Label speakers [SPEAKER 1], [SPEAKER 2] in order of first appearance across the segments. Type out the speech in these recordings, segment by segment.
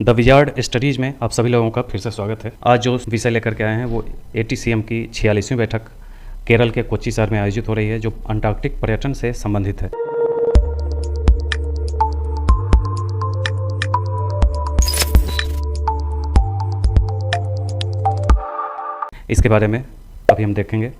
[SPEAKER 1] The wizard studies में आप सभी लोगों का फिर से स्वागत है। आज जो विषय लेकर के आए हैं वो ATCM की 46वीं बैठक केरल के कोच्चि शहर में आयोजित हो रही है, जो अंटार्कटिक पर्यटन से संबंधित है। इसके बारे में अभी हम देखेंगे।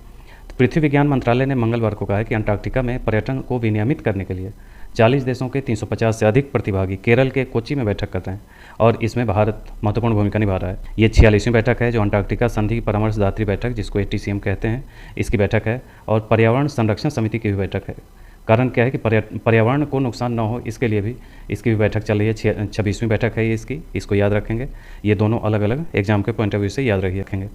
[SPEAKER 1] पृथ्वी विज्ञान मंत्रालय ने मंगलवार को कहा है कि अंटार्कटिका में पर्यटन को विनियमित करने के लिए 40 देशों के 350 से अधिक प्रतिभागी केरल के कोच्चि में बैठक कर रहे हैं और इसमें भारत महत्वपूर्ण भूमिका निभा रहा है। ये 46वीं बैठक है जो अंटार्कटिका संधि परामर्शदात्री बैठक, जिसको ATCM कहते हैं, इसकी बैठक है और पर्यावरण संरक्षण समिति की भी बैठक है। कारण क्या है कि पर्यावरण को नुकसान न हो, इसके लिए भी इसकी भी बैठक चल रही है। 26वीं बैठक है ये इसको याद रखेंगे। ये दोनों अलग अलग एग्जाम के पॉइंट ऑफ व्यू से याद रखेंगे।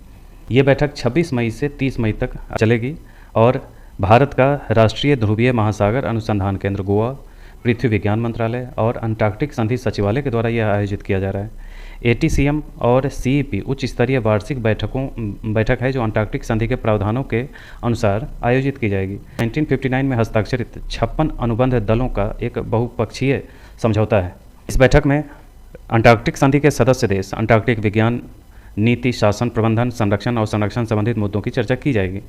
[SPEAKER 1] ये बैठक 26 मई से 30 मई तक चलेगी और भारत का राष्ट्रीय ध्रुवीय महासागर अनुसंधान केंद्र गोवा, पृथ्वी विज्ञान मंत्रालय और अंटार्कटिक संधि सचिवालय के द्वारा यह आयोजित किया जा रहा है। ATCM और CEP उच्च स्तरीय वार्षिक बैठक है जो अंटार्कटिक संधि के प्रावधानों के अनुसार आयोजित की जाएगी। 1959 में हस्ताक्षरित 56 अनुबंध दलों का एक बहुपक्षीय समझौता है। इस बैठक में अंटार्कटिक संधि के सदस्य देश अंटार्कटिक विज्ञान, नीति, शासन, प्रबंधन, संरक्षण और संरक्षण संबंधित मुद्दों की चर्चा की जाएगी।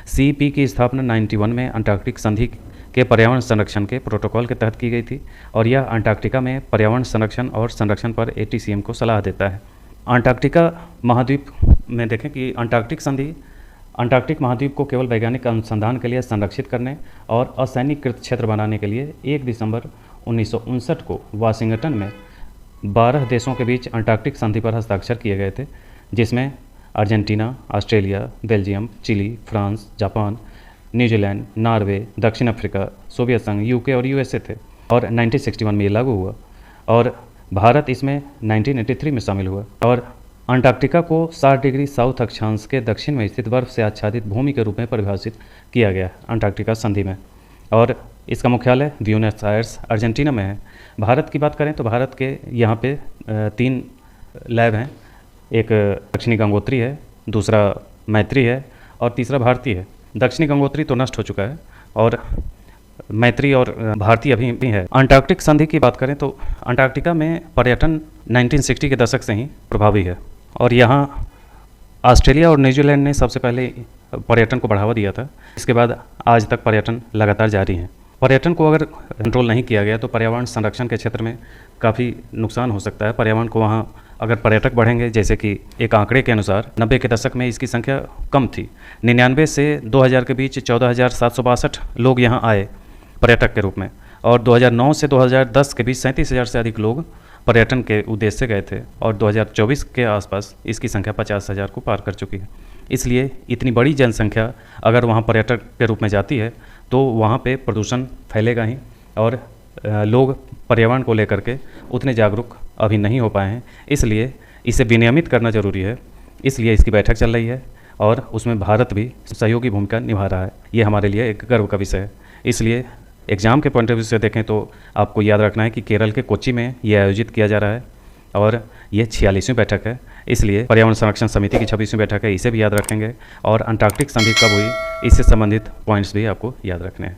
[SPEAKER 1] CEP की स्थापना 91 में अंटार्कटिक संधि के पर्यावरण संरक्षण के प्रोटोकॉल के तहत की गई थी और यह अंटार्कटिका में पर्यावरण संरक्षण और संरक्षण पर ATCM को सलाह देता है। अंटार्कटिका महाद्वीप में देखें कि अंटार्कटिक संधि अंटार्कटिक महाद्वीप को केवल वैज्ञानिक अनुसंधान के लिए संरक्षित करने और असैनिकृत क्षेत्र बनाने के लिए 1 दिसंबर 1959 को वाशिंगटन में 12 देशों के बीच अंटार्कटिक संधि पर हस्ताक्षर किए गए थे, जिसमें Argentina, Australia, Belgium, Chile, France, Japan, New Zealand, Norway, दक्षिण अफ्रीका, सोवियत संघ, UK और USA थे और 1961 में ये लागू हुआ और भारत इसमें 1983 में शामिल हुआ। और अंटार्कटिका को 60 डिग्री साउथ अक्षांश के दक्षिण में स्थित बर्फ से आच्छादित भूमि के रूप में परिभाषित किया गया अंटार्कटिका संधि में और इसका मुख्यालय ब्यूनस आयर्स, अर्जेंटीना में है। भारत की बात करें तो भारत के यहाँ पे 3 लैब हैं। एक दक्षिणी गंगोत्री है, दूसरा मैत्री है और तीसरा भारती है। दक्षिणी गंगोत्री तो नष्ट हो चुका है और मैत्री और भारती अभी भी है। अंटार्कटिक संधि की बात करें तो अंटार्कटिका में पर्यटन 1960 के दशक से ही प्रभावी है और यहाँ ऑस्ट्रेलिया और न्यूजीलैंड ने सबसे पहले पर्यटन को बढ़ावा दिया था। इसके बाद आज तक पर्यटन लगातार जारी है। पर्यटन को अगर कंट्रोल नहीं किया गया तो पर्यावरण संरक्षण के क्षेत्र में काफ़ी नुकसान हो सकता है। पर्यावरण को वहाँ अगर पर्यटक बढ़ेंगे, जैसे कि एक आंकड़े के अनुसार 90 के दशक में इसकी संख्या कम थी। 99 से 2000 के बीच 14,762 लोग यहाँ आए पर्यटक के रूप में और 2009 से 2010 के बीच 37,000 से अधिक लोग पर्यटन के उद्देश्य से गए थे और 2024 के आसपास इसकी संख्या 50,000 को पार कर चुकी है। इसलिए इतनी बड़ी जनसंख्या अगर वहाँ पर्यटक के रूप में जाती है तो वहाँ पे प्रदूषण फैलेगा ही और लोग पर्यावरण को लेकर के उतने जागरूक अभी नहीं हो पाए हैं। इसलिए इसे विनियमित करना ज़रूरी है। इसलिए इसकी बैठक चल रही है और उसमें भारत भी सहयोगी भूमिका निभा रहा है। ये हमारे लिए एक गर्व का विषय है। इसलिए एग्ज़ाम के पॉइंट ऑफ व्यू से देखें तो आपको याद रखना है कि केरल के कोच्चि में ये आयोजित किया जा रहा है और ये 46वीं बैठक है। इसलिए पर्यावरण संरक्षण समिति की 26वीं बैठक है, इसे भी याद रखेंगे और अंटार्कटिक संधि कब हुई इससे संबंधित पॉइंट्स भी आपको याद रखने हैं।